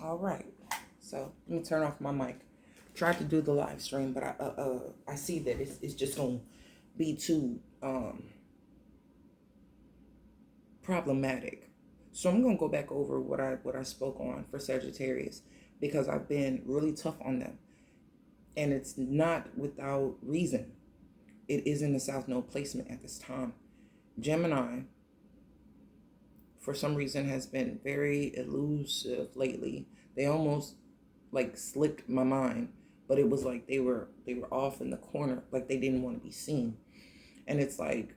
All right. So let me turn off my mic. Tried to do the live stream, but I see that it's just gonna be too problematic. So I'm gonna go back over what I spoke on for Sagittarius because I've been really tough on them, and it's not without reason. It is in the South Node placement at this time. Gemini, for some reason, has been very elusive lately. They almost like slipped my mind, but it was like they were off in the corner, like they didn't want to be seen. And it's like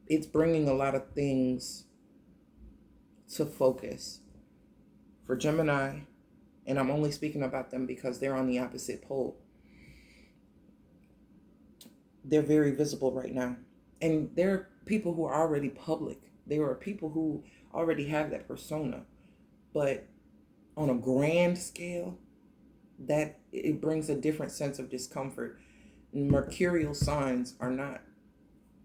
it's bringing a lot of things to focus for Gemini, and I'm only speaking about them because they're on the opposite pole. They're very visible right now, and they're people who are already public. There are people who already have that persona, but on a grand scale, that it brings a different sense of discomfort. Mercurial signs are not,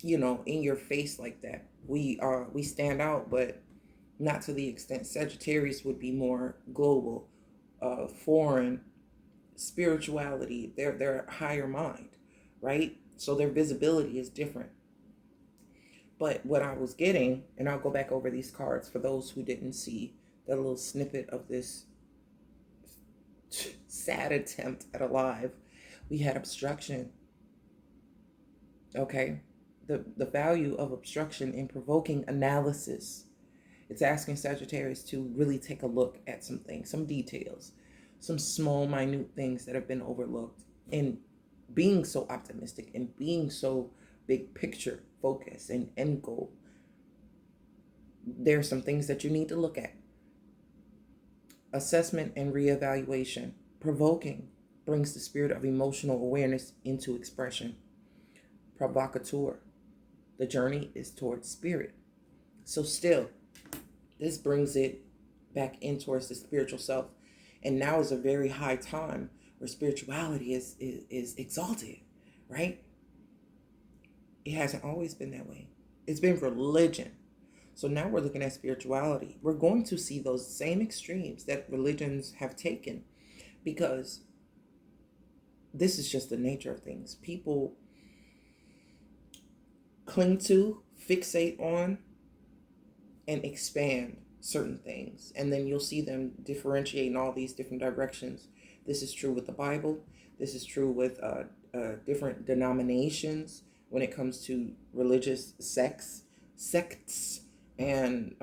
in your face like that. We stand out, but not to the extent. Sagittarius would be more global, foreign, spirituality. They're higher mind, right? So their visibility is different. But what I was getting, and I'll go back over these cards for those who didn't see that little snippet of this sad attempt at a live. We had obstruction. Okay. The value of obstruction in provoking analysis. It's asking Sagittarius to really take a look at some things, some details, some small, minute things that have been overlooked. And being so optimistic and being so big picture focused and end goal, there are some things that you need to look at. Assessment and reevaluation. Provoking brings the spirit of emotional awareness into expression. Provocateur. The journey is towards spirit. So still, this brings it back in towards the spiritual self. And now is a very high time where spirituality is exalted, right? It hasn't always been that way. It's been religion. So now we're looking at spirituality. We're going to see those same extremes that religions have taken because this is just the nature of things. People cling to, fixate on, and expand certain things. And then you'll see them differentiate in all these different directions. This is true with the Bible. This is true with different denominations when it comes to religious sects, and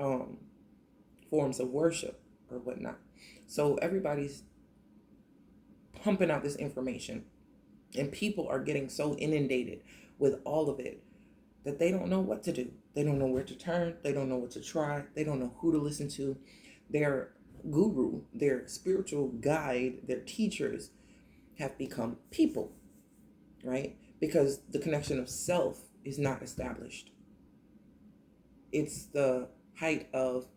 forms of worship or whatnot. So everybody's pumping out this information, and people are getting so inundated with all of it that they don't know what to do. They don't know where to turn. They don't know what to try. They don't know who to listen to. Their guru, their spiritual guide, their teachers have become people, right? Because the connection of self is not established. It's the height of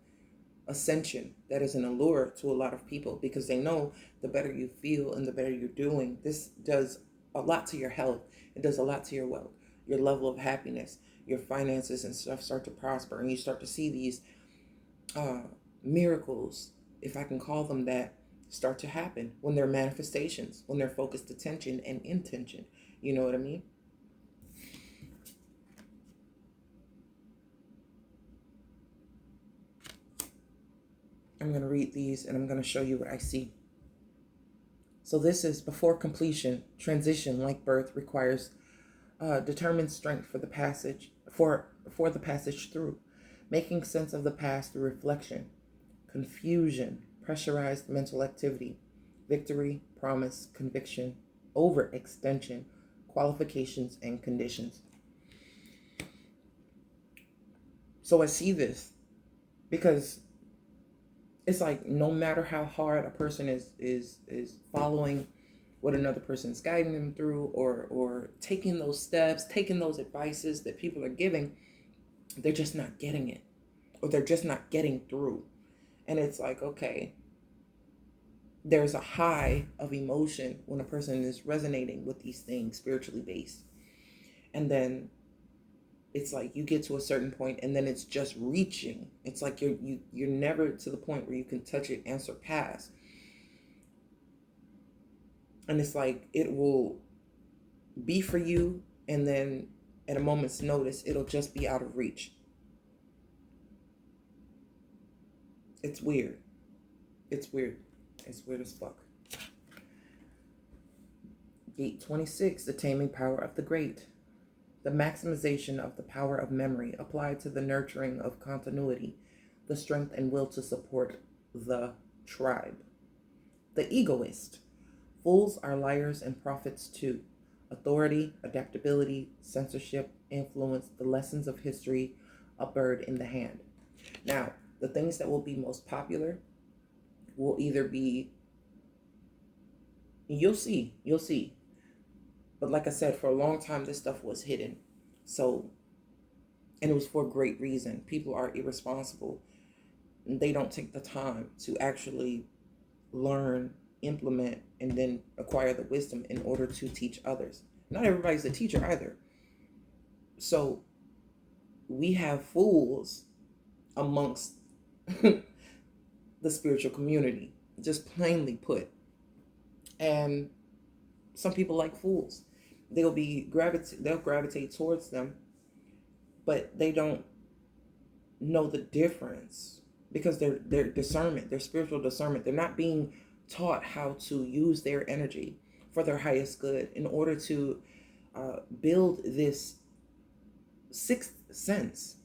ascension that is an allure to a lot of people because they know the better you feel and the better you're doing, this does a lot to your health. It does a lot to your wealth, your level of happiness, your finances and stuff start to prosper, and you start to see these miracles, if I can call them that, start to happen when they're manifestations, when they're focused attention and intention. You know what I mean? I'm going to read these and I'm going to show you what I see. So this is before completion. Transition, like birth, requires determined strength for the passage for the passage through, making sense of the past through reflection, confusion, pressurized mental activity, victory, promise, conviction, overextension, qualifications, and conditions. So I see this because it's like no matter how hard a person is following what another person's guiding them through, or taking those steps, taking those advices that people are giving, they're just not getting it, or they're just not getting through. And it's like, okay, there's a high of emotion when a person is resonating with these things spiritually based, and then it's like you get to a certain point and then it's just reaching. It's like you're never to the point where you can touch it and surpass. And it's like it will be for you, and then at a moment's notice, it'll just be out of reach. It's weird. It's weird. It's weird as fuck. Gate 26, the taming power of the great. The maximization of the power of memory applied to the nurturing of continuity, the strength and will to support the tribe. The egoist. Fools are liars and prophets too. Authority, adaptability, censorship, influence, the lessons of history, a bird in the hand. Now, the things that will be most popular will either be, you'll see. But like I said, for a long time, this stuff was hidden. So, and it was for great reason. People are irresponsible. They don't take the time to actually learn, implement, and then acquire the wisdom in order to teach others. Not everybody's a teacher either. So we have fools amongst the spiritual community, just plainly put. And some people like fools. They'll gravitate towards them, but they don't know the difference because their discernment, their spiritual discernment, they're not being taught how to use their energy for their highest good in order to build this sixth sense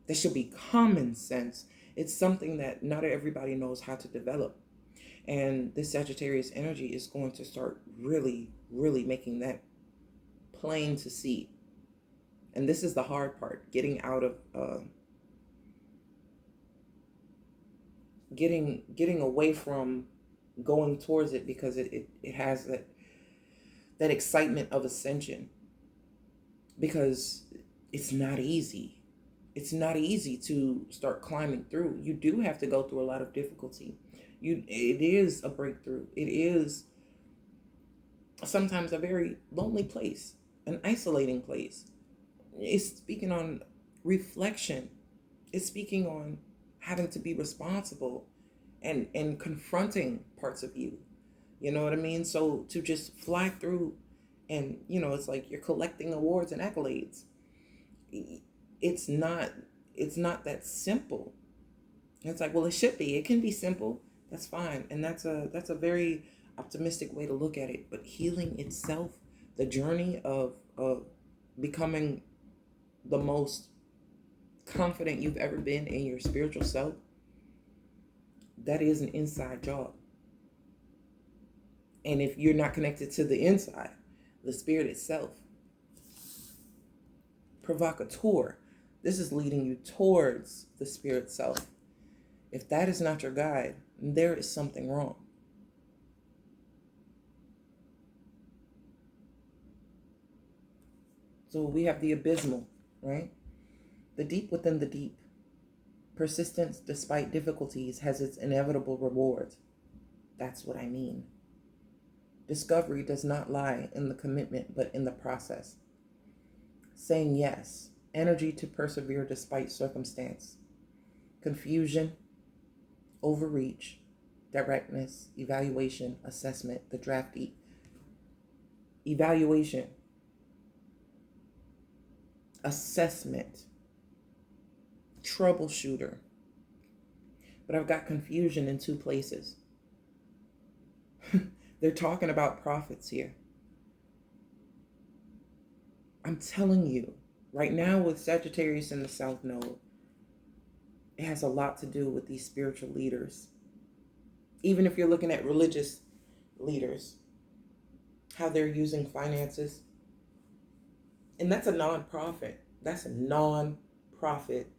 that should be common sense. It's something that not everybody knows how to develop. And this Sagittarius energy is going to start really, really making that plain to see. And this is the hard part, getting out of, getting away from going towards it, because it has that excitement of ascension, because it's not easy. It's not easy to start climbing through. You do have to go through a lot of difficulty. It is a breakthrough. It is sometimes a very lonely place, an isolating place. It's speaking on reflection. It's speaking on having to be responsible and confronting parts of you. You know what I mean? So to just fly through and, it's like you're collecting awards and accolades. It's not that simple. It's like, well, it should be. It can be simple. That's fine. And that's a very optimistic way to look at it. But healing itself, the journey of becoming the most confident you've ever been in your spiritual self, that is an inside job. And if you're not connected to the inside, the spirit itself, provocateur, this is leading you towards the spirit self. If that is not your guide, there is something wrong. So we have the abysmal, right? The deep within the deep. Persistence, despite difficulties, has its inevitable rewards. That's what I mean. Discovery does not lie in the commitment, but in the process. Saying yes, energy to persevere despite circumstance. Confusion, overreach, directness, evaluation, assessment, the draftee. Evaluation, assessment, troubleshooter. But I've got confusion in two places. They're talking about prophets here. I'm telling you, right now with Sagittarius in the South Node, it has a lot to do with these spiritual leaders. Even if you're looking at religious leaders, how they're using finances. And that's a non-profit. That's a non-profit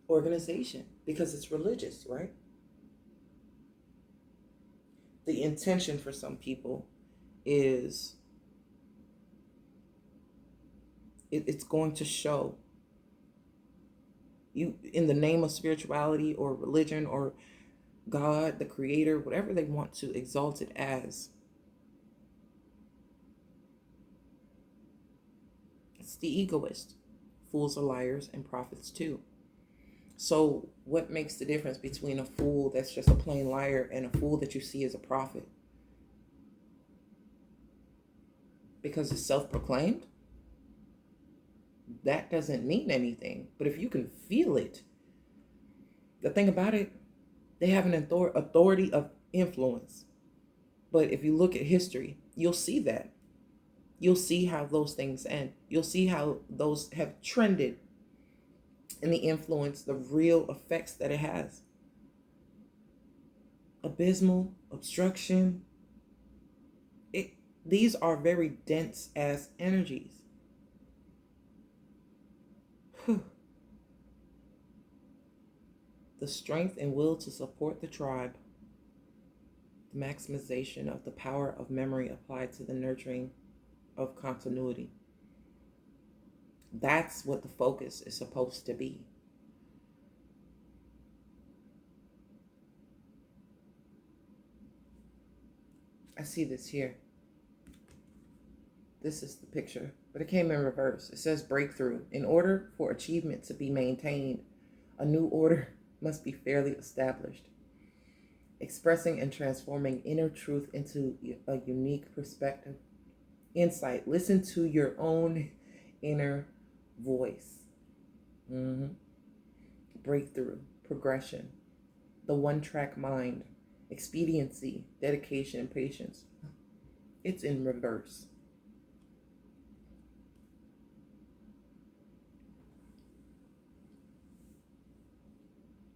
organization because it's religious, right? The intention for some people is it's going to show you in the name of spirituality or religion or God, the creator, whatever they want to exalt it as. It's the egoist. Fools are liars and prophets too. So what makes the difference between a fool that's just a plain liar and a fool that you see as a prophet? because it's self-proclaimed, that doesn't mean anything. But if you can feel it, the thing about it, they have an authority of influence. But if you look at history, you'll see that. You'll see how those things end. You'll see how those have trended and the influence, the real effects that it has. Abysmal, obstruction. These are very dense as energies. The strength and will to support the tribe. The maximization of the power of memory applied to the nurturing of continuity. That's what the focus is supposed to be. I see this here. This is the picture, but it came in reverse. It says breakthrough. In order for achievement to be maintained, a new order must be fairly established. Expressing and transforming inner truth into a unique perspective. Insight. Listen to your own inner voice. Breakthrough. Progression. The one-track mind. Expediency. Dedication and patience. It's in reverse.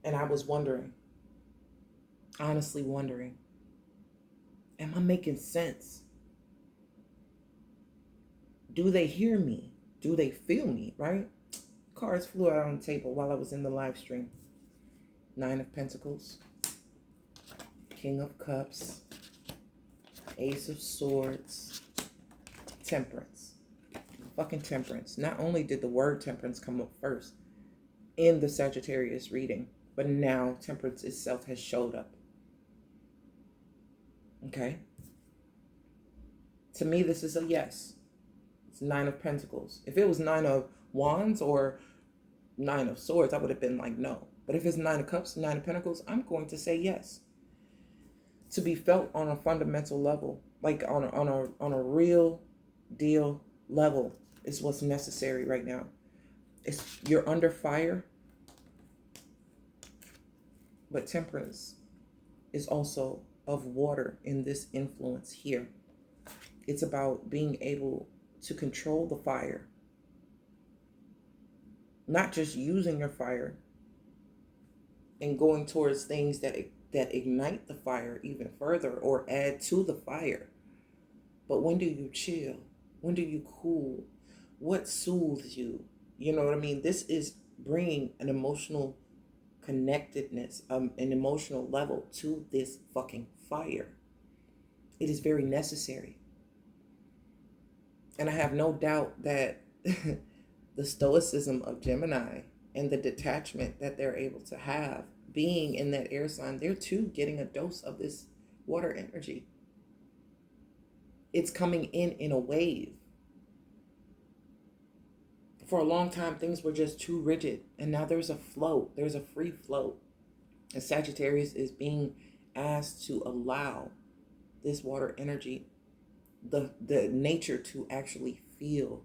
And I was wondering, honestly wondering, am I making sense? Do they hear me? Do they feel me, right? Cards flew out on the table while I was in the live stream. 9 of Pentacles, King of Cups, Ace of Swords, Temperance. Fucking Temperance. Not only did the word temperance come up first in the Sagittarius reading, but now temperance itself has showed up. Okay? To me, this is a yes. It's 9 of Pentacles. If it was 9 of Wands or 9 of Swords, I would have been like, no. But if it's 9 of Cups, 9 of Pentacles, I'm going to say yes. To be felt on a fundamental level, like on a real deal level, is what's necessary right now. You're under fire, but temperance is also of water in this influence here. It's about being able to control the fire, not just using your fire and going towards things that ignite the fire even further or add to the fire. But when do you chill? When do you cool? What soothes you? You know what I mean? This is bringing an emotional connectedness, an emotional level to this fucking fire. It is very necessary. And I have no doubt that the stoicism of Gemini and the detachment that they're able to have, being in that air sign, they're too getting a dose of this water energy. It's coming in a wave. For a long time, things were just too rigid, and now there's a flow. There's a free flow. And Sagittarius is being asked to allow this water energy, the nature to actually feel,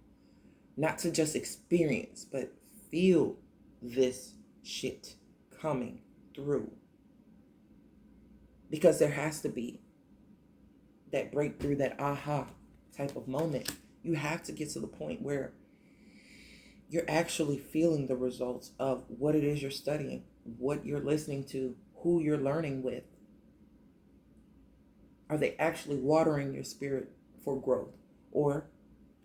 not to just experience, but feel this shit coming through. Because there has to be that breakthrough, that aha type of moment. You have to get to the point where you're actually feeling the results of what it is you're studying, what you're listening to, who you're learning with. Are they actually watering your spirit for growth? Or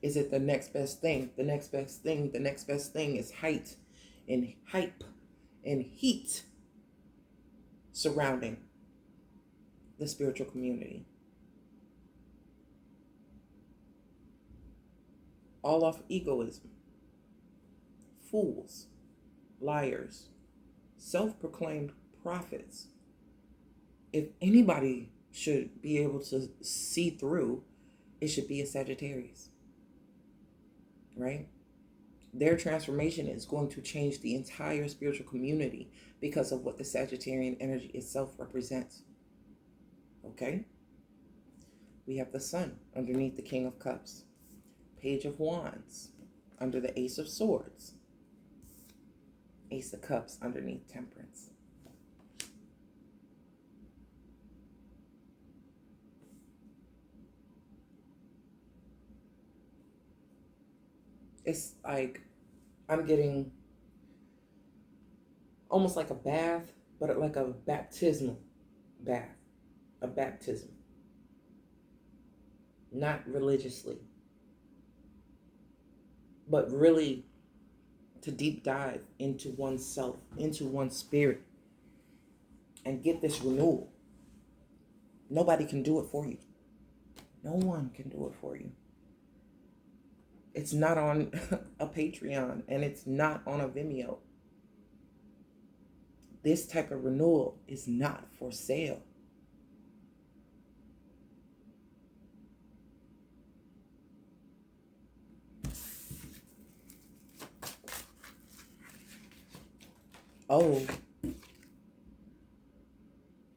is it the next best thing? The next best thing, the next best thing is height and hype and heat surrounding the spiritual community. All off egoism. Fools, liars, self-proclaimed prophets. If anybody should be able to see through, it should be a Sagittarius, right? Their transformation is going to change the entire spiritual community because of what the Sagittarian energy itself represents. Okay? We have the Sun underneath the King of Cups. Page of Wands under the Ace of Swords. Ace of Cups underneath Temperance. It's like I'm getting almost like a bath, but like a baptismal bath, a baptism. Not religiously, but really to deep dive into oneself, into one's spirit, and get this renewal. Nobody can do it for you. No one can do it for you. It's not on a Patreon, and it's not on a Vimeo. This type of renewal is not for sale. Oh,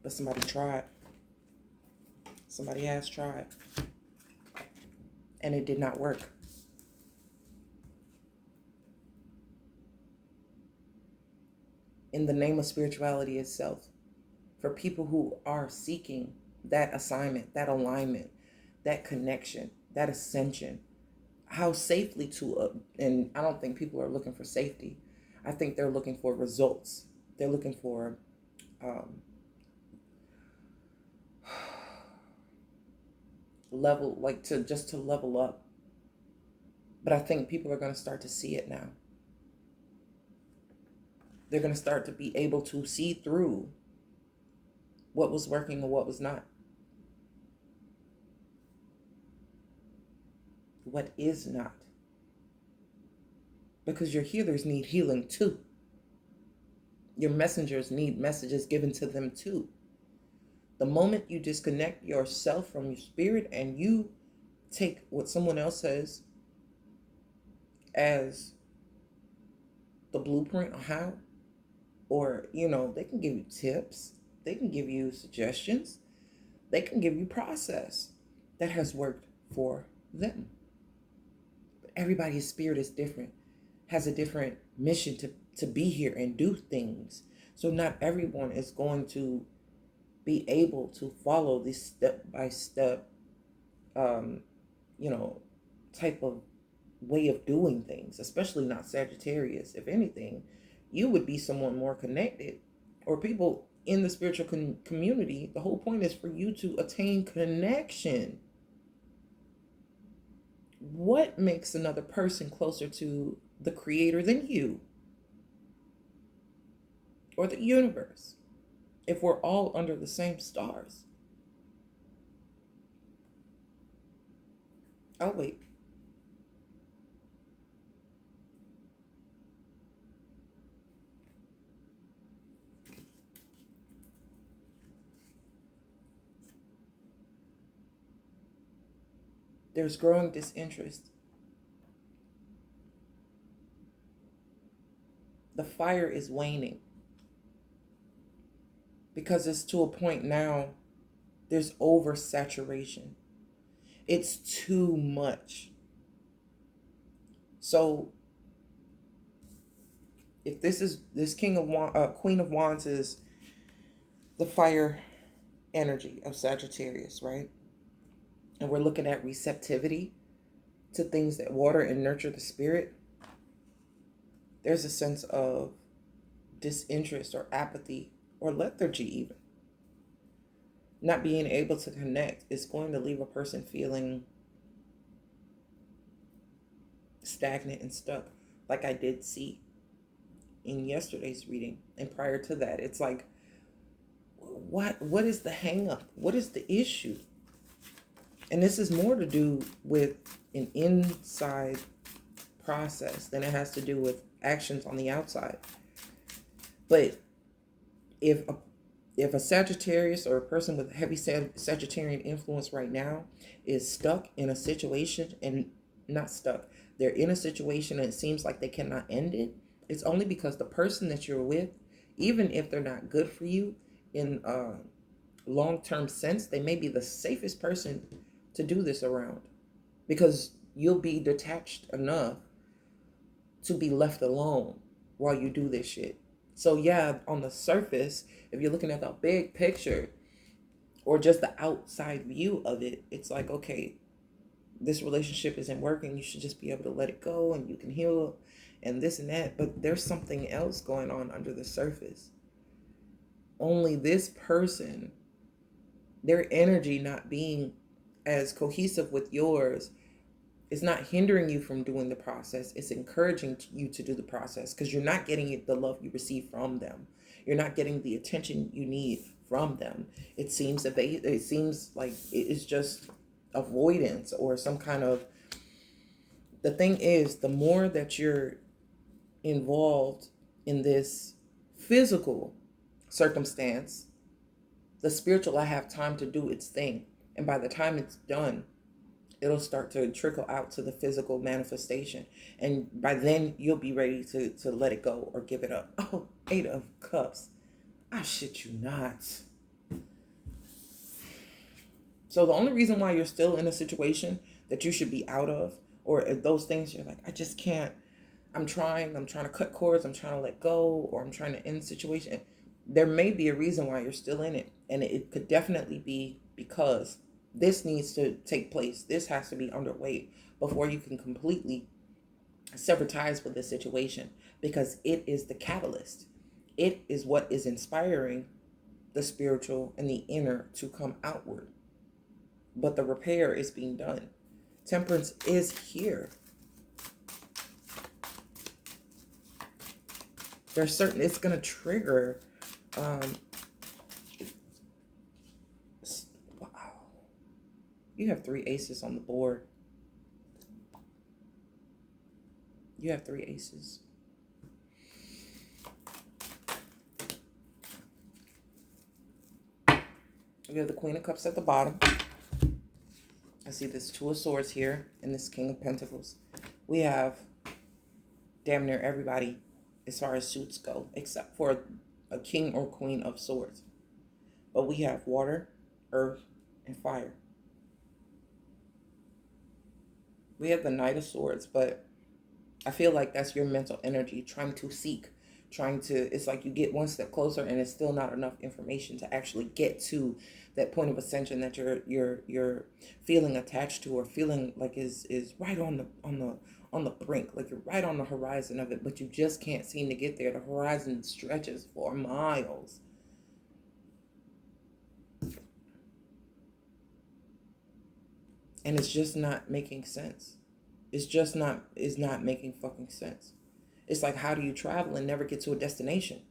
but somebody tried. Somebody has tried. And it did not work. In the name of spirituality itself, for people who are seeking that assignment, that alignment, that connection, that ascension, how safely to, and I don't think people are looking for safety. I think they're looking for results. They're looking for level, like to level up. But I think people are going to start to see it now. They're going to start to be able to see through what was working and what was not. What is not. Because your healers need healing too. Your messengers need messages given to them too. The moment you disconnect yourself from your spirit and you take what someone else says as the blueprint on how, or, they can give you tips, they can give you suggestions, they can give you process that has worked for them. But everybody's spirit is different, has a different mission to be here and do things. So not everyone is going to be able to follow this step-by-step, type of way of doing things, especially not Sagittarius. If anything, you would be someone more connected, or people in the spiritual community. The whole point is for you to attain connection. What makes another person closer to the creator than you or the universe if we're all under the same stars? Oh, wait. There's growing disinterest. The fire is waning. Because it's to a point now, there's oversaturation. It's too much. So, if this Queen of Wands is the fire energy of Sagittarius, right? And we're looking at receptivity to things that water and nurture the spirit. There's a sense of disinterest or apathy or lethargy even. Not being able to connect is going to leave a person feeling stagnant and stuck, like I did see in yesterday's reading. And prior to that, it's like, what is the hang up? What is the issue? And this is more to do with an inside process than it has to do with actions on the outside. But if a Sagittarius or a person with heavy Sagittarian influence right now is stuck in a situation, and not stuck, they're in a situation and it seems like they cannot end it, it's only because the person that you're with, even if they're not good for you in a long-term sense, they may be the safest person to do this around, because You'll be detached enough to be left alone while you do this shit. So yeah, on the surface, if you're looking at the big picture or just the outside view of it, it's like, okay, this relationship isn't working. You should just be able to let it go and you can heal and this and that. But there's something else going on under the surface. Only this person, their energy not being as cohesive with yours, is not hindering you from doing the process. It's encouraging you to do the process because you're not getting the love you receive from them. You're not getting the attention you need from them. It seems like it's just avoidance or some kind of. The thing is, the more that you're involved in this physical circumstance, the spiritual will have time to do its thing. And by the time it's done, it'll start to trickle out to the physical manifestation. And by then, you'll be ready to let it go or give it up. Oh, 8 of Cups. I shit you not. So the only reason why you're still in a situation that you should be out of, or if those things you're like, I just can't, I'm trying to cut cords, I'm trying to let go, or I'm trying to end the situation. There may be a reason why you're still in it. And it could definitely be because this needs to take place. This has to be underway before you can completely sever ties with the situation, because it is the catalyst. It is what is inspiring the spiritual and the inner to come outward. But the repair is being done. Temperance is here. There's certain, it's going to trigger. Wow. You have 3 aces on the board. You have 3 aces. We have the Queen of Cups at the bottom. I see this 2 of Swords here and this King of Pentacles. We have damn near everybody as far as suits go, except for a King or Queen of Swords. But we have water, earth, and fire. We have the Knight of Swords, but I feel like that's your mental energy trying to seek, it's like you get one step closer and it's still not enough information to actually get to that point of ascension that you're feeling attached to, or feeling like is right on the brink, like you're right on the horizon of it, but you just can't seem to get there. The horizon stretches for miles. And it's just not making sense. It's not making fucking sense. It's like, how do you travel and never get to a destination?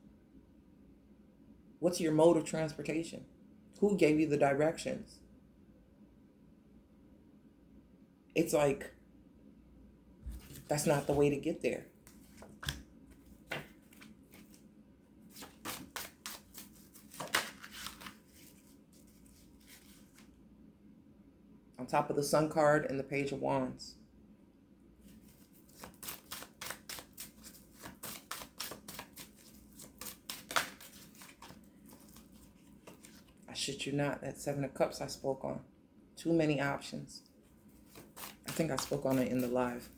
What's your mode of transportation? Who gave you the directions? It's like, that's not the way to get there. On top of the Sun card and the Page of Wands. I shit you not, that 7 of Cups I spoke on. Too many options. I think I spoke on it in the live.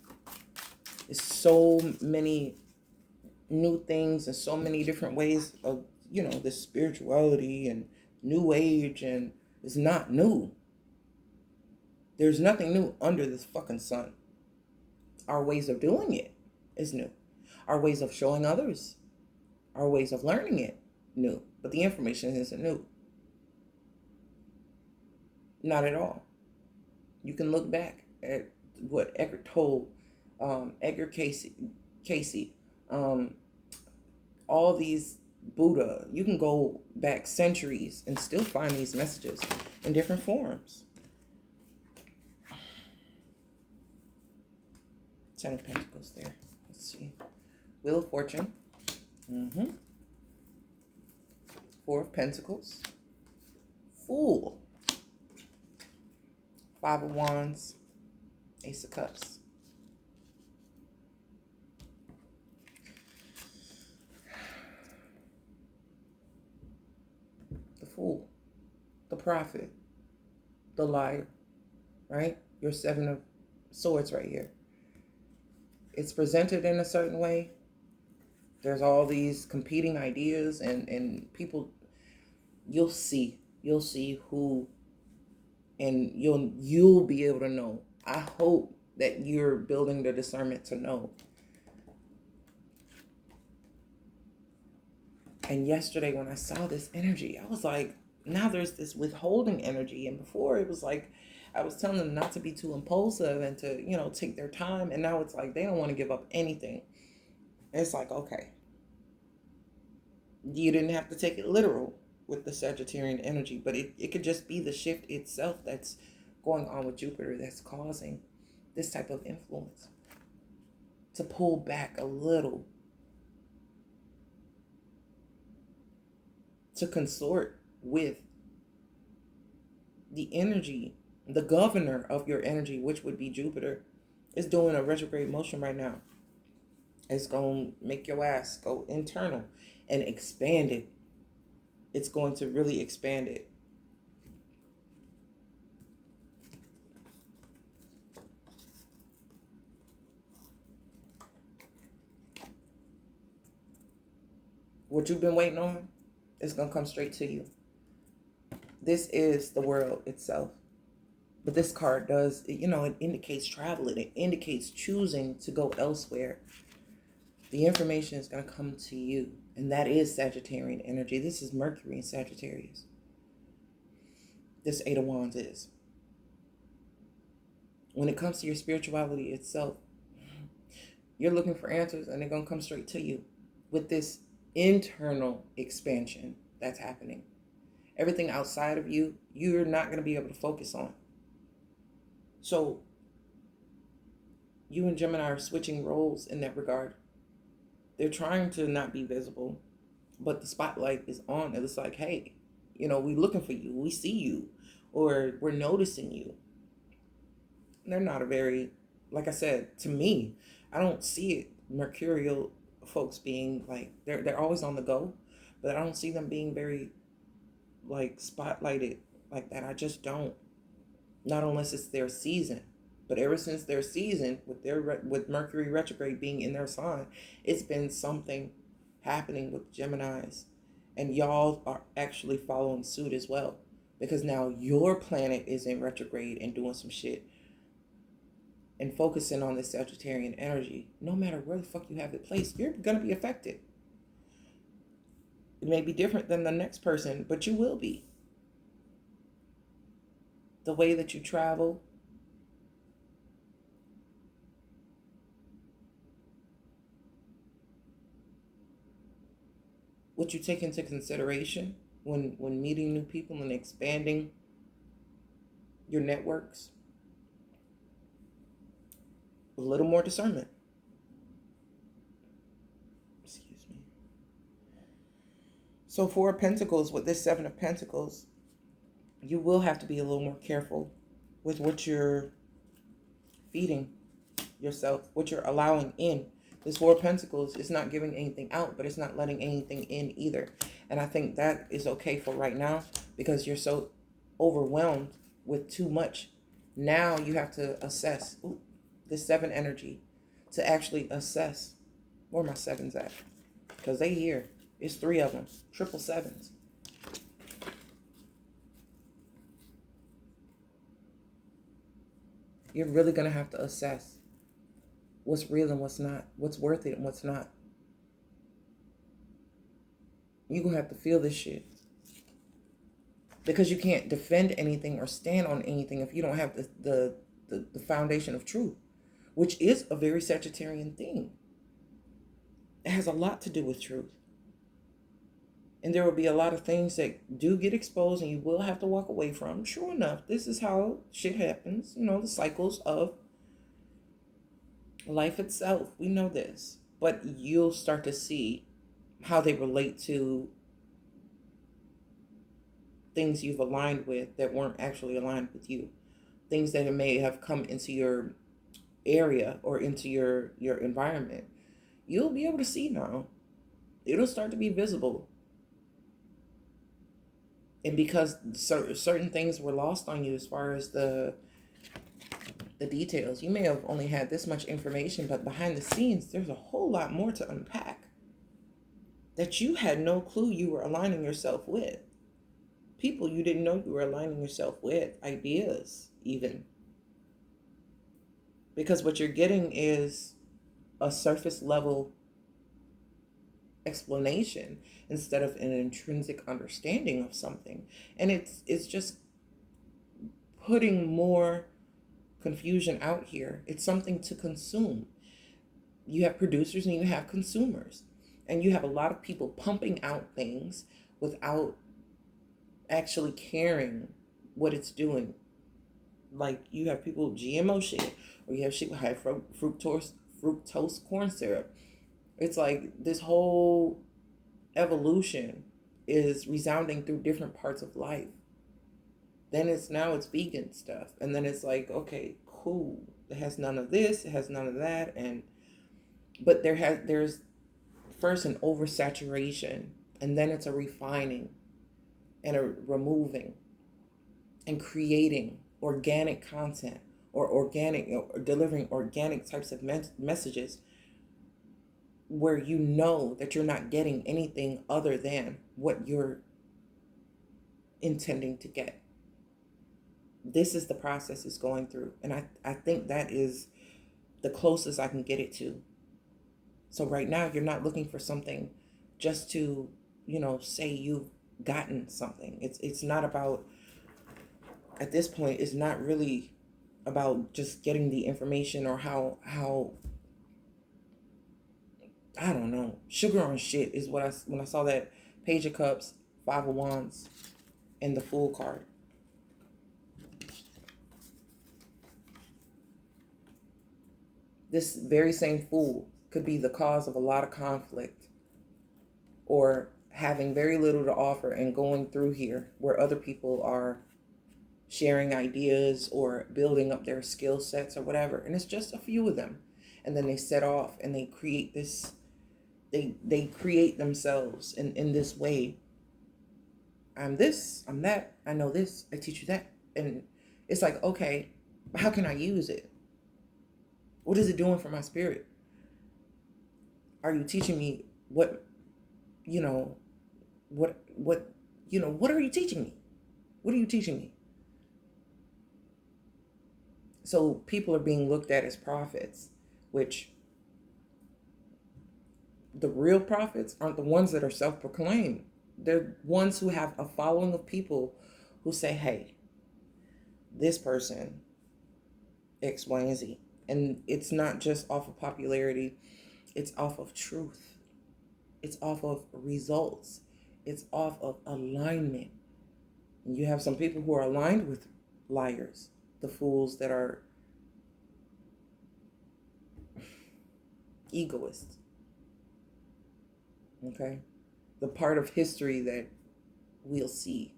It's so many new things and so many different ways of, this spirituality and new age, and it's not new. There's nothing new under this fucking sun. Our ways of doing it is new. Our ways of showing others, our ways of learning it, new. But the information isn't new. Not at all. You can look back at what Eckhart Tolle, Edgar Casey, all these Buddha. You can go back centuries and still find these messages in different forms. 10 of Pentacles there. Let's see. Wheel of Fortune. 4 of Pentacles. Fool. 5 of Wands. Ace of Cups. The Fool. The Prophet. The Liar. Right? Your 7 Swords right here. It's presented in a certain way. There's all these competing ideas and people. You'll see who, and you'll be able to know. I hope that you're building the discernment to know. And yesterday when I saw this energy, I was like, now there's this withholding energy. And before it was like, I was telling them not to be too impulsive and to, take their time. And now it's like, they don't want to give up anything. It's like, okay, you didn't have to take it literal with the Sagittarian energy, but it could just be the shift itself that's going on with Jupiter that's causing this type of influence to pull back a little, to consort with the energy, the governor of your energy, which would be Jupiter, is doing a retrograde motion right now. It's going to make your ass go internal and expand it. It's going to really expand it. What you've been waiting on is going to come straight to you. This is the world itself. But this card does, it indicates traveling. It indicates choosing to go elsewhere. The information is going to come to you. And that is Sagittarian energy. This is Mercury in Sagittarius. This Eight of Wands is. When it comes to your spirituality itself, you're looking for answers and they're going to come straight to you with this internal expansion that's happening. Everything outside of you, you're not going to be able to focus on. So you and Gemini are switching roles in that regard. They're trying to not be visible, but the spotlight is on. It's like, hey, we're looking for you. We see you, or we're noticing you. They're not a very, like I said, to me, I don't see it mercurial folks being like, they're always on the go, but I don't see them being very like spotlighted like that. I just don't. Not unless it's their season. But ever since their season, with Mercury retrograde being in their sign, it's been something happening with Geminis. And y'all are actually following suit as well. Because now your planet is in retrograde and doing some shit. And focusing on this Sagittarian energy. No matter where the fuck you have it placed, you're going to be affected. It may be different than the next person, but you will be. The way that you travel, what you take into consideration when meeting new people and expanding your networks. A little more discernment. Excuse me. So Four of Pentacles, with this Seven of Pentacles, you will have to be a little more careful with what you're feeding yourself, what you're allowing in. This Four of Pentacles is not giving anything out, but it's not letting anything in either. And I think that is okay for right now because you're so overwhelmed with too much. Now you have to assess this seven energy to actually assess where my sevens at. Because they here. It's three of them. Triple sevens. You're really going to have to assess what's real and what's not, what's worth it and what's not. You're going to have to feel this shit. Because you can't defend anything or stand on anything if you don't have the foundation of truth, which is a very Sagittarian thing. It has a lot to do with truth. And there will be a lot of things that do get exposed and you will have to walk away from. Sure enough, this is how shit happens. The cycles of life itself. We know this. But you'll start to see how they relate to things you've aligned with that weren't actually aligned with you. Things that may have come into your area or into your environment. You'll be able to see now. It'll start to be visible. And because certain things were lost on you as far as the the details. You may have only had this much information, but behind the scenes, there's a whole lot more to unpack that you had no clue you were aligning yourself with. People you didn't know you were aligning yourself with, ideas even. Because what you're getting is a surface level explanation instead of an intrinsic understanding of something. And it's just putting more confusion out here. It's something to consume. You have producers and you have consumers. And you have a lot of people pumping out things without actually caring what it's doing. Like you have people GMO shit, or you have shit with high fructose corn syrup. It's like this whole evolution is resounding through different parts of life. Then it's vegan stuff, and then it's like, okay, cool. It has none of this, it has none of that, but there's first an oversaturation, and then it's a refining and a removing and creating organic content or delivering organic types of messages where you know that you're not getting anything other than what you're intending to get. This is the process it's going through. And I think that is the closest I can get it to. So right now, you're not looking for something just to, say you've gotten something. It's not about, at this point, it's not really about just getting the information or how I don't know, sugar on shit is what when I saw that Page of Cups, Five of Wands, and the Fool card. This very same Fool could be the cause of a lot of conflict, or having very little to offer and going through here where other people are sharing ideas or building up their skill sets or whatever. And it's just a few of them. And then they set off and they create this, they create themselves in this way. I'm this, I'm that, I know this, I teach you that. And it's like, okay, how can I use it? What is it doing for my spirit? Are you teaching me what are you teaching me? What are you teaching me? So people are being looked at as prophets, which the real prophets aren't the ones that are self-proclaimed. They're ones who have a following of people who say, hey, this person, X, Y, and Z. And it's not just off of popularity. It's off of truth. It's off of results. It's off of alignment. And you have some people who are aligned with liars, the fools that are egoists. Okay? The part of history that we'll see.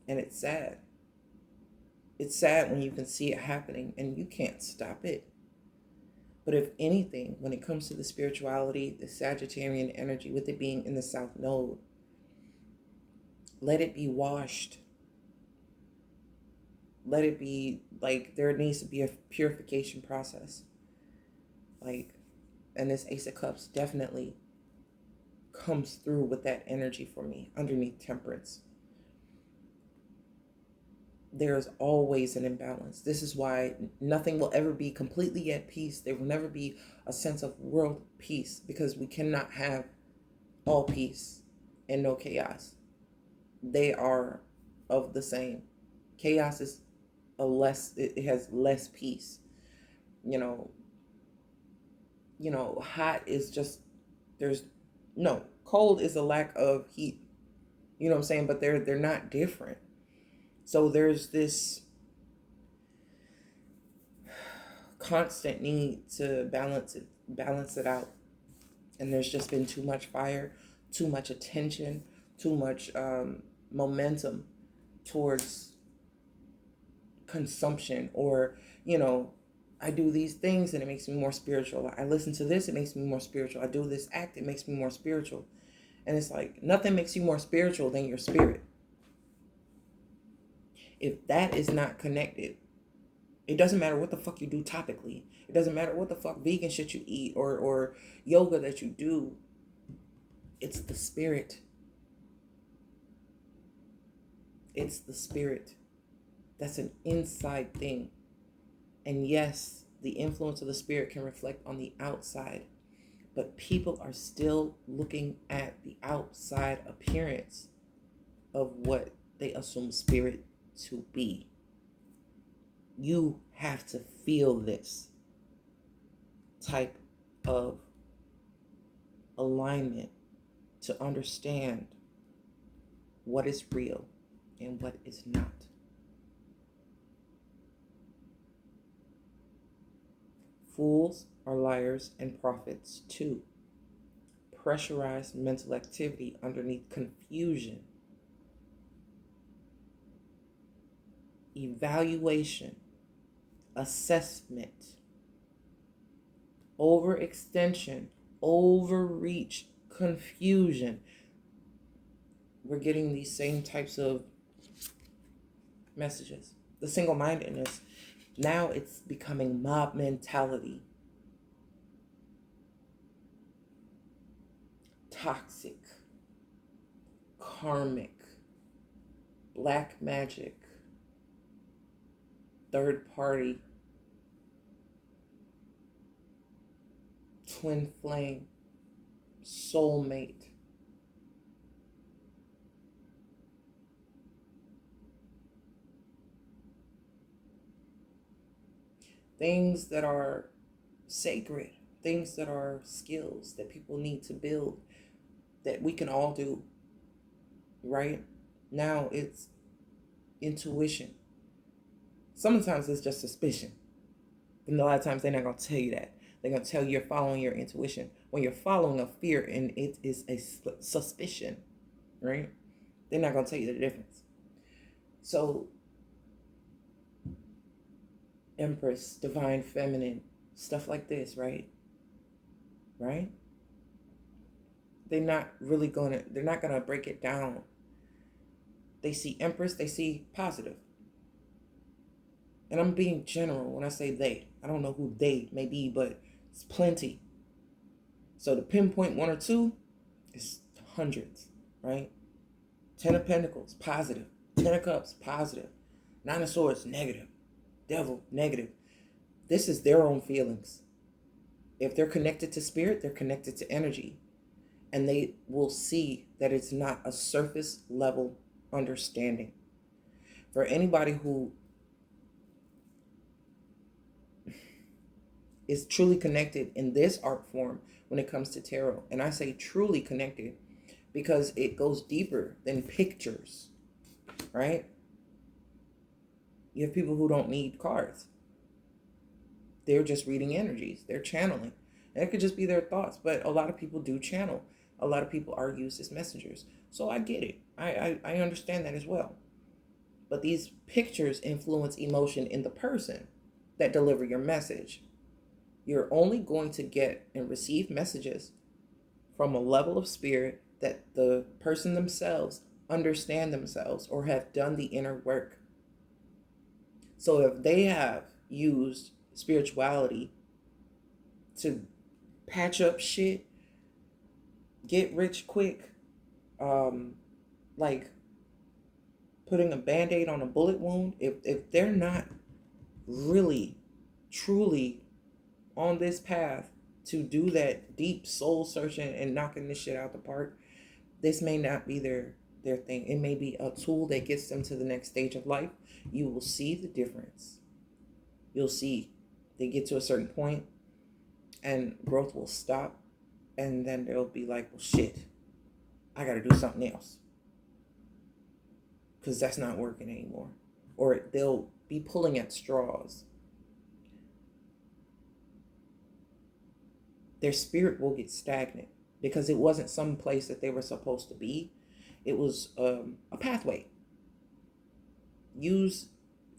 And it's sad. It's sad when you can see it happening and you can't stop it. But if anything, when it comes to the spirituality, the Sagittarian energy, with it being in the South Node, let it be washed. Let it be, like, there needs to be a purification process. Like, and this Ace of Cups definitely comes through with that energy for me underneath Temperance. There's always an imbalance. This is why nothing will ever be completely at peace. There will never be a sense of world peace, because we cannot have all peace and no chaos. They are of the same. Chaos is it has less peace. Hot is just, cold is a lack of heat. You know what I'm saying? But they're not different. So there's this constant need to balance it out. And there's just been too much fire, too much attention, too much momentum towards consumption, or, I do these things and it makes me more spiritual. I listen to this, it makes me more spiritual. I do this act, it makes me more spiritual. And it's like, nothing makes you more spiritual than your spirit. If that is not connected, it doesn't matter what the fuck you do topically. It doesn't matter what the fuck vegan shit you eat or yoga that you do. It's the spirit. It's the spirit. That's an inside thing. And yes, the influence of the spirit can reflect on the outside, but people are still looking at the outside appearance of what they assume spirit to be. You have to feel this type of alignment to understand what is real and what is not. Fools are liars and prophets too. Pressurized mental activity underneath confusion. Evaluation, assessment, overextension, overreach, confusion. We're getting these same types of messages. The single-mindedness, now it's becoming mob mentality. Toxic, karmic, black magic, third party, twin flame, soulmate. Things that are sacred, things that are skills that people need to build, that we can all do, right? Now it's intuition. Sometimes it's just suspicion. And a lot of times they're not going to tell you that. They're going to tell you you're following your intuition when you're following a fear and it is a suspicion, right? They're not going to tell you the difference. So, Empress, Divine Feminine, stuff like this, right? Right? They're not going to break it down. They see Empress, they see positive. And I'm being general when I say they. I don't know who they may be, but it's plenty. So to pinpoint one or two is hundreds, right? 10 of Pentacles, positive. 10 of Cups, positive. 9 of Swords, negative. Devil, negative. This is their own feelings. If they're connected to spirit, they're connected to energy. And they will see that it's not a surface level understanding. For anybody who is truly connected in this art form when it comes to tarot, and I say truly connected because it goes deeper than pictures, right? You have people who don't need cards. They're just reading energies. They're channeling. And it could just be their thoughts, but a lot of people do channel. A lot of people are used as messengers. So I get it. I understand that as well. But these pictures influence emotion in the person that deliver your message. You're only going to get and receive messages from a level of spirit that the person themselves understand themselves or have done the inner work. So if they have used spirituality to patch up shit, get rich quick, like putting a band-aid on a bullet wound, if they're not really, truly on this path to do that deep soul searching and knocking this shit out the park, this may not be their thing. It may be a tool that gets them to the next stage of life. You will see the difference. You'll see they get to a certain point and growth will stop, and then they'll be like, well, shit, I got to do something else because that's not working anymore. Or they'll be pulling at straws. Their spirit will get stagnant because it wasn't some place that they were supposed to be. It was a pathway. Use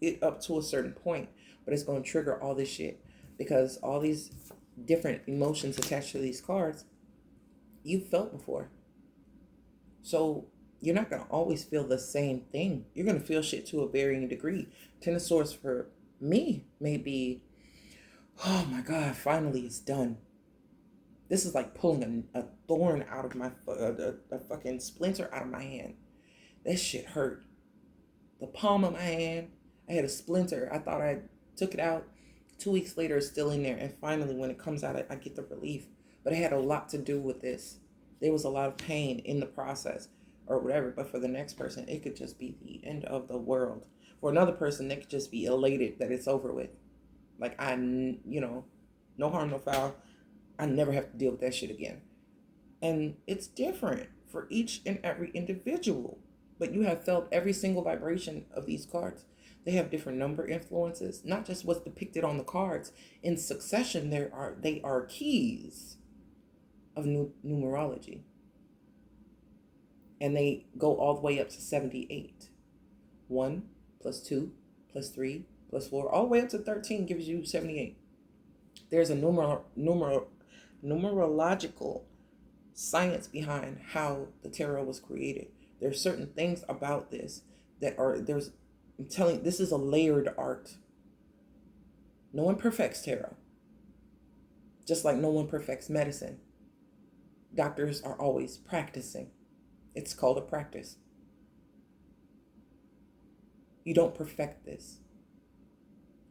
it up to a certain point, but it's going to trigger all this shit because all these different emotions attached to these cards you've felt before. So You're not going to always feel the same thing. You're going to feel shit to a varying degree. Ten of Swords for me may be, oh my God, finally it's done. This is like pulling a thorn out of my, a fucking splinter out of my hand. That shit hurt. The palm of my hand, I had a splinter. I thought I took it out. 2 weeks later, it's still in there. And finally, when it comes out, I get the relief. But it had a lot to do with this. There was a lot of pain in the process or whatever. But for the next person, it could just be the end of the world. For another person, they could just be elated that it's over with. Like, no harm, no foul. I never have to deal with that shit again. And it's different for each and every individual. But you have felt every single vibration of these cards. They have different number influences, not just what's depicted on the cards. In succession, they are keys of numerology. And they go all the way up to 78. 1 plus 2 plus 3 plus 4, all the way up to 13 gives you 78. There's a numerological science behind how the tarot was created. There's certain things about this I'm telling you, this is a layered art. No one perfects tarot. Just like no one perfects medicine. Doctors are always practicing. It's called a practice. You don't perfect this.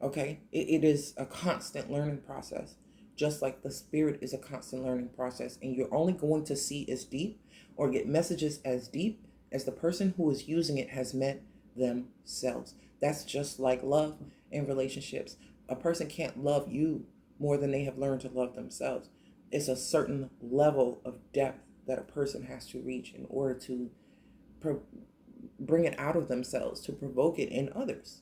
Okay? It is a constant learning process. Just like the spirit is a constant learning process. And you're only going to see as deep or get messages as deep as the person who is using it has met themselves. That's just like love and relationships. A person can't love you more than they have learned to love themselves. It's a certain level of depth that a person has to reach in order to bring it out of themselves, to provoke it in others.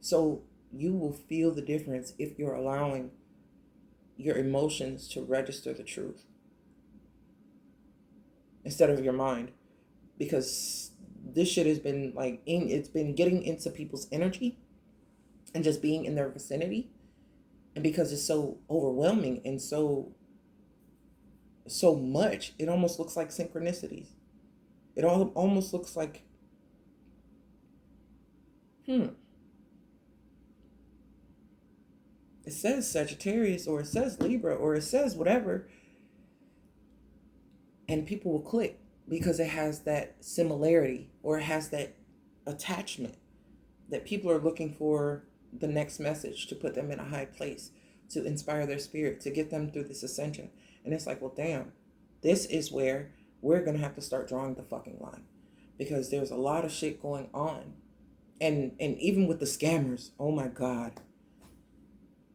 So you will feel the difference if you're allowing your emotions to register the truth instead of your mind. Because this shit has been it's been getting into people's energy and just being in their vicinity. And because it's so overwhelming and so much, it almost looks like synchronicities. It almost looks like, it says Sagittarius, or it says Libra, or it says whatever, and people will click because it has that similarity, or it has that attachment, that people are looking for the next message to put them in a high place, to inspire their spirit, to get them through this ascension. And it's like, well, damn, this is where we're going to have to start drawing the fucking line, because there's a lot of shit going on. And even with the scammers, oh my God,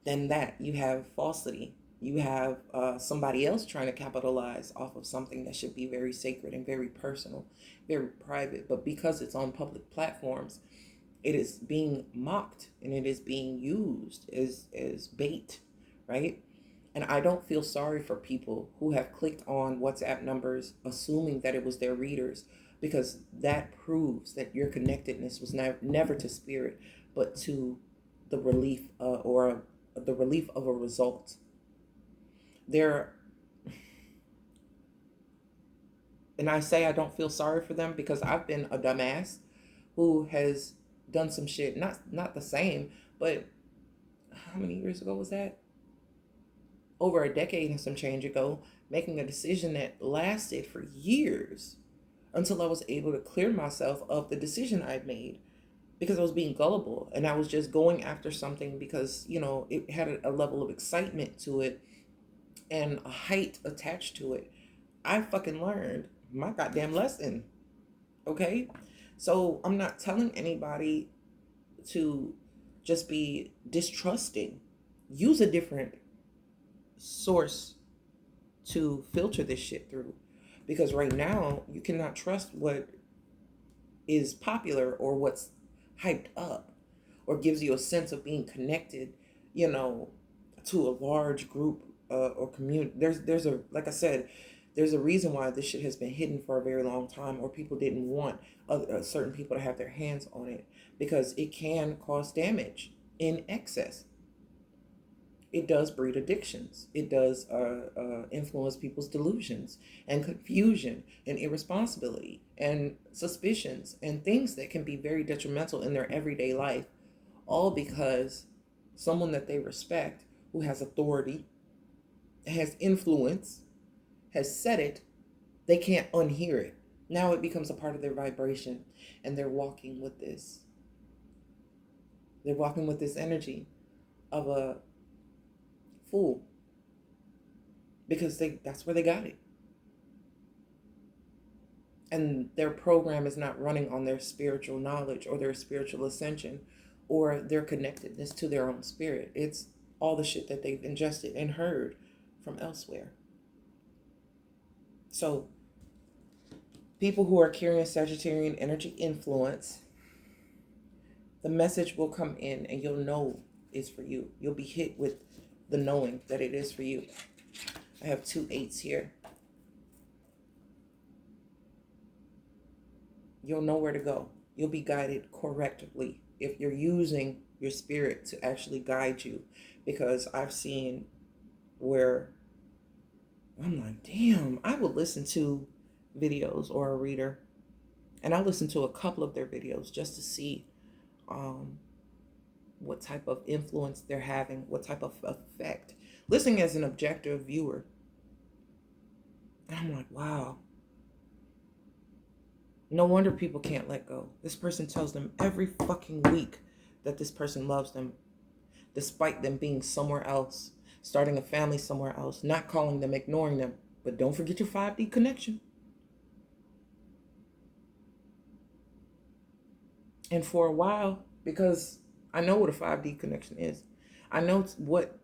then that you have falsity. You have somebody else trying to capitalize off of something that should be very sacred and very personal, very private. But because it's on public platforms, it is being mocked and it is being used as bait, right? And I don't feel sorry for people who have clicked on WhatsApp numbers assuming that it was their readers, because that proves that your connectedness was never to spirit, but to the relief or the relief of a result. And I say I don't feel sorry for them because I've been a dumbass who has done some shit, not the same, but how many years ago was that? Over a decade and some change ago, making a decision that lasted for years until I was able to clear myself of the decision I'd made, because I was being gullible and I was just going after something because, it had a level of excitement to it and a height attached to it. I fucking learned my goddamn lesson. Okay? So I'm not telling anybody to just be distrusting. Use a different source to filter this shit through. Because right now, you cannot trust what is popular or what's hyped up or gives you a sense of being connected, to a large group or community. There's a, like I said, there's a reason why this shit has been hidden for a very long time, or people didn't want certain people to have their hands on it, because it can cause damage in excess. It does breed addictions. It does influence people's delusions and confusion and irresponsibility and suspicions and things that can be very detrimental in their everyday life, all because someone that they respect, who has authority, has influence, has said it, they can't unhear it. Now it becomes a part of their vibration, and they're walking with this. They're walking with this energy of a fool, because that's where they got it. And their program is not running on their spiritual knowledge or their spiritual ascension or their connectedness to their own spirit. It's all the shit that they've ingested and heard from elsewhere. So people who are carrying Sagittarian energy influence, the message will come in and you'll know it's for you. You'll be hit with the knowing that it is for you. I have 2 8s here. You'll know where to go. You'll be guided correctly if you're using your spirit to actually guide you. Because I've seen where I'm like, damn, I would listen to videos or a reader, and I listened to a couple of their videos just to see what type of influence they're having, what type of effect. Listening as an objective viewer. And I'm like, wow. No wonder people can't let go. This person tells them every fucking week that this person loves them, despite them being somewhere else, starting a family somewhere else, not calling them, ignoring them. But don't forget your 5D connection. And for a while, because I know what a 5D connection is, I know what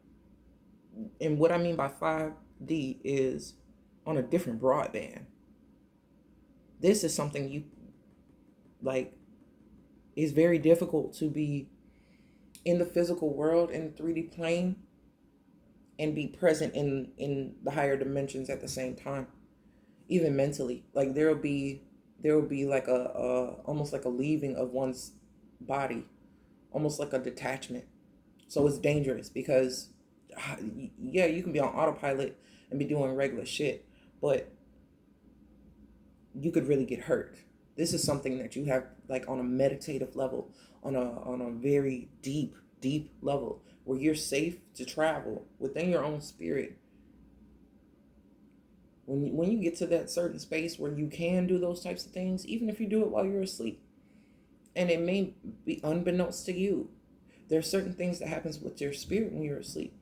I mean by 5D is on a different broadband. This is something you, like, is very difficult to be in the physical world, in the 3D plane, and be present in the higher dimensions at the same time, even mentally. Like there will be like a almost like a leaving of one's body, almost like a detachment. So it's dangerous because, yeah, you can be on autopilot and be doing regular shit, but you could really get hurt. This is something that you have like on a meditative level, on a very deep level, where you're safe to travel within your own spirit. When you get to that certain space where you can do those types of things, even if you do it while you're asleep, and it may be unbeknownst to you, there are certain things that happens with your spirit when you're asleep.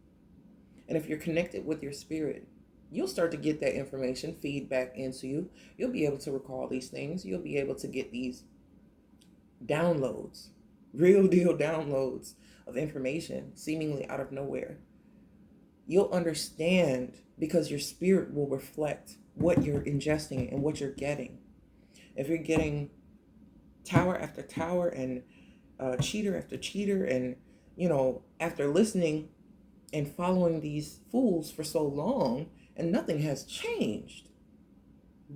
And if you're connected with your spirit, you'll start to get that information feedback into you. You'll be able to recall these things. You'll be able to get these downloads, real deal downloads of information seemingly out of nowhere. You'll understand because your spirit will reflect what you're ingesting and what you're getting. If you're getting tower after tower and cheater after cheater, and after listening and following these fools for so long and nothing has changed,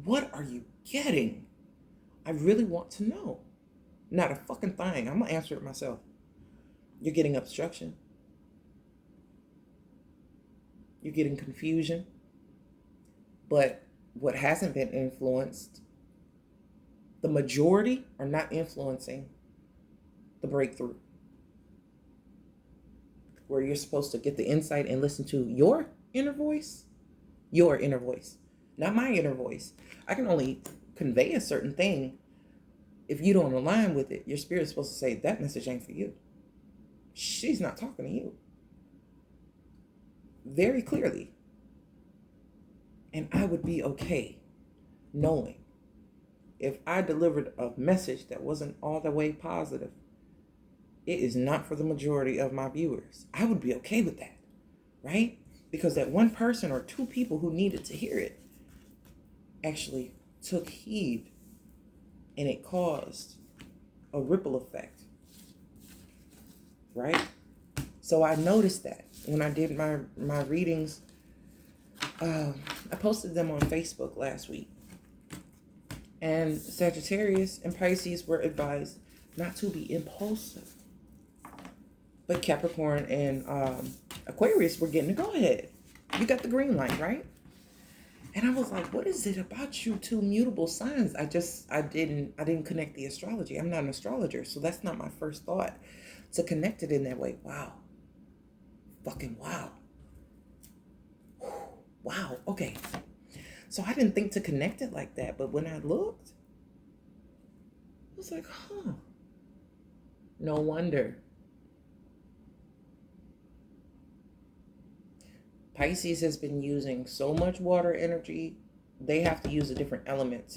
what are you getting? I really want to know. Not a fucking thing. I'm gonna answer it myself. You're getting obstruction. You're getting confusion. But what hasn't been influenced, the majority are not influencing the breakthrough, where you're supposed to get the insight and listen to your inner voice, not my inner voice. I can only convey a certain thing. If you don't align with it, your spirit's supposed to say, that message ain't for you. She's not talking to you. Very clearly. And I would be okay knowing if I delivered a message that wasn't all the way positive, it is not for the majority of my viewers. I would be okay with that, right? Because that one person or two people who needed to hear it actually took heed, and it caused a ripple effect, right? So I noticed that when I did my readings. I posted them on Facebook last week. And Sagittarius and Pisces were advised not to be impulsive. But Capricorn and Aquarius, we're getting to go ahead. You got the green light, right? And I was like, what is it about you two mutable signs? I didn't connect the astrology. I'm not an astrologer, so that's not my first thought to connect it in that way. Wow. Fucking wow. Wow. Okay. So I didn't think to connect it like that, but when I looked, I was like, huh. No wonder. Pisces has been using so much water energy, they have to use a different element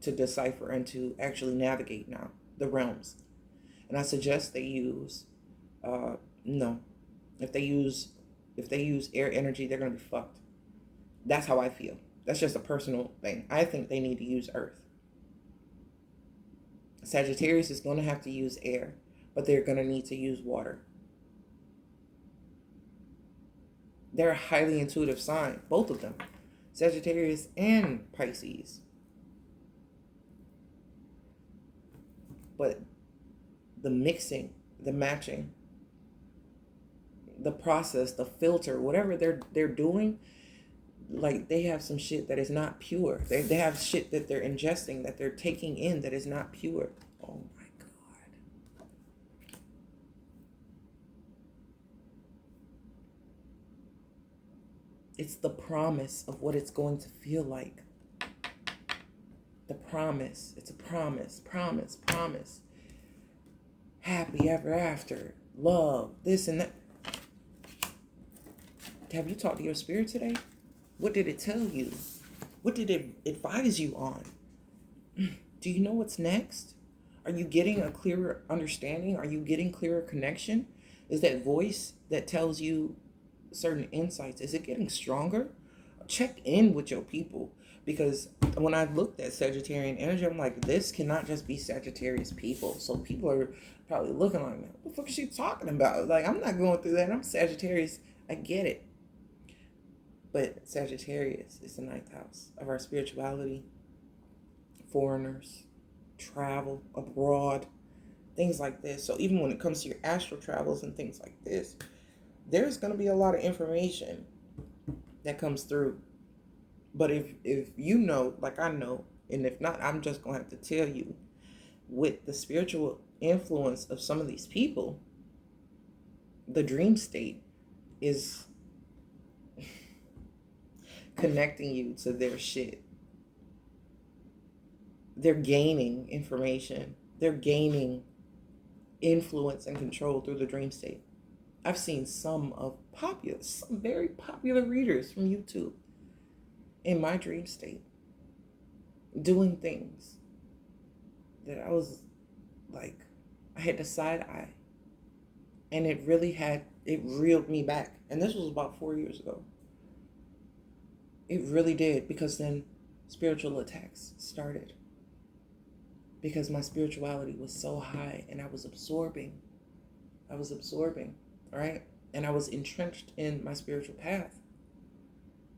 to decipher and to actually navigate now the realms. And I suggest they use no. If they use air energy, they're gonna be fucked. That's how I feel. That's just a personal thing. I think they need to use earth. Sagittarius is gonna have to use air, but they're gonna need to use water. They're a highly intuitive sign, both of them, Sagittarius and Pisces. But the mixing, the matching, the process, the filter, whatever they're doing, like they have some shit that is not pure. They have shit that they're ingesting, that they're taking in that is not pure. Oh my God. It's the promise of what it's going to feel like. The promise. It's a promise, promise, promise. Happy ever after. Love, this and that. Have you talked to your spirit today? What did it tell you? What did it advise you on? Do you know what's next? Are you getting a clearer understanding? Are you getting clearer connection? Is that voice that tells you certain insights, is it getting stronger? Check in with your people, because when I looked at Sagittarian energy, I'm like, this cannot just be Sagittarius people. So people are probably looking like, what the fuck is she talking about? Like, I'm not going through that. I'm Sagittarius. I get it. But Sagittarius is the ninth house of our spirituality, foreigners, travel, abroad, things like this. So even when it comes to your astral travels and things like this, there's going to be a lot of information that comes through. But if you know, like I know, and if not, I'm just going to have to tell you, with the spiritual influence of some of these people, the dream state is connecting you to their shit. They're gaining information. They're gaining influence and control through the dream state. I've seen some very popular readers from YouTube in my dream state doing things that I was like, I had the side eye, and it reeled me back. And this was about 4 years ago. It really did, because then spiritual attacks started, because my spirituality was so high and I was absorbing, right? And I was entrenched in my spiritual path.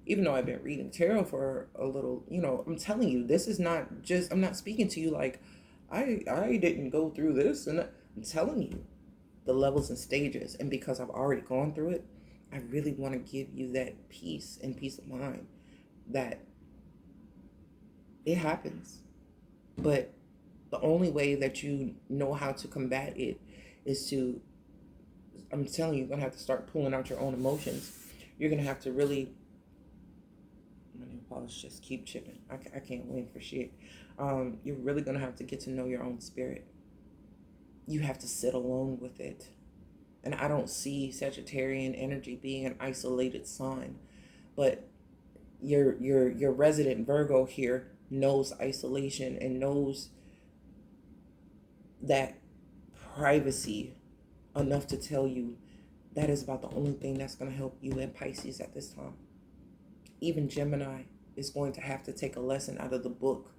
Even though I've been reading tarot for a little, I'm telling you, this is not just, I'm not speaking to you like I didn't go through this. And I'm telling you the levels and stages. And because I've already gone through it, I really want to give you that peace and peace of mind that it happens. But the only way that you know how to combat it is to, I'm telling you, you're going to have to start pulling out your own emotions. You're going to have to really, my nail polish just keep chipping. I can't win for shit. You're really going to have to get to know your own spirit. You have to sit alone with it. And I don't see Sagittarian energy being an isolated sign, but your resident Virgo here knows isolation and knows that privacy enough to tell you that is about the only thing that's going to help you in Pisces at this time. Even Gemini is going to have to take a lesson out of the book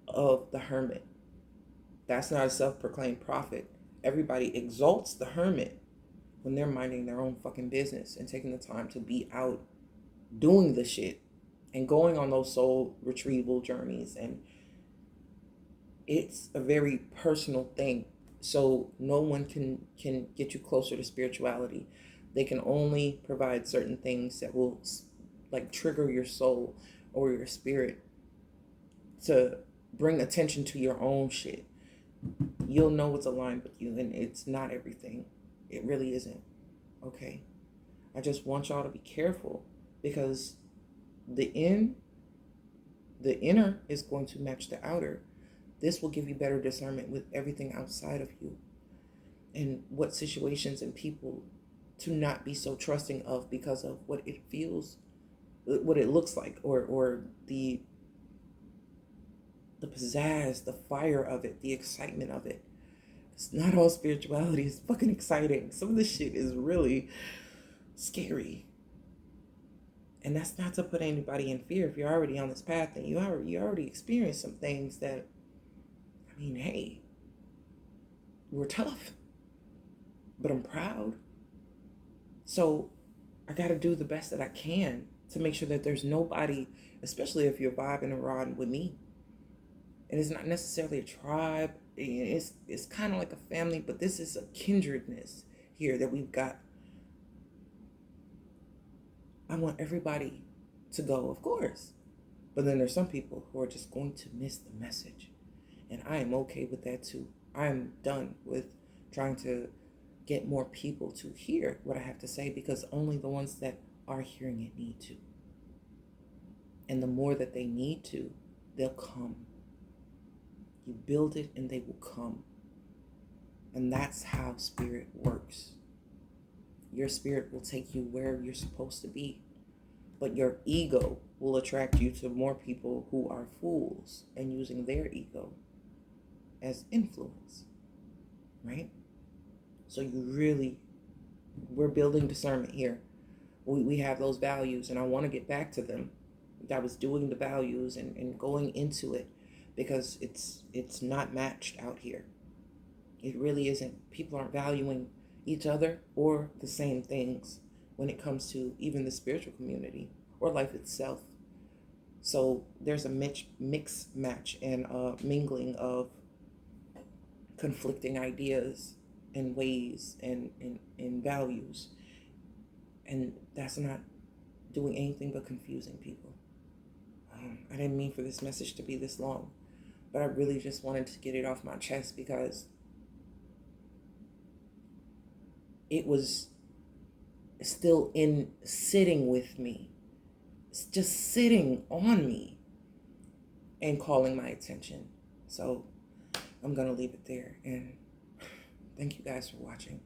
of the hermit. That's not a self-proclaimed prophet. Everybody exalts the hermit when they're minding their own fucking business and taking the time to be out doing the shit and going on those soul retrieval journeys. And it's a very personal thing. So no one can get you closer to spirituality They can only provide certain things that will like trigger your soul or your spirit to bring attention to your own shit. You'll know what's aligned with you, and it's not everything. It really isn't. Okay. I just want y'all to be careful, because the inner is going to match the outer. This will give you better discernment with everything outside of you, and what situations and people to not be so trusting of because of what it feels, what it looks like, or the pizzazz, the fire of it, the excitement of it. It's not all spirituality is fucking exciting. Some of this shit is really scary. And that's not to put anybody in fear. If you're already on this path, then you already experienced some things that, I mean, hey, we're tough, but I'm proud. So I got to do the best that I can to make sure that there's nobody, especially if you're vibing and riding with me. And it's not necessarily a tribe. It's kind of like a family, but this is a kindredness here that we've got. I want everybody to go, of course. But then there's some people who are just going to miss the message. And I am okay with that too. I am done with trying to get more people to hear what I have to say, because only the ones that are hearing it need to. And the more that they need to, they'll come. You build it and they will come. And that's how spirit works. Your spirit will take you where you're supposed to be. But your ego will attract you to more people who are fools and using their ego as influence. Right? So we're building discernment here. We have those values, and I want to get back to them. I was doing the values and going into it, because it's not matched out here. It really isn't. People aren't valuing each other or the same things when it comes to even the spiritual community or life itself. So there's a mix match and mingling of conflicting ideas and ways and values. And that's not doing anything but confusing people. I didn't mean for this message to be this long, but I really just wanted to get it off my chest, because it was still sitting with me. It's just sitting on me and calling my attention. So I'm going to leave it there. And thank you guys for watching.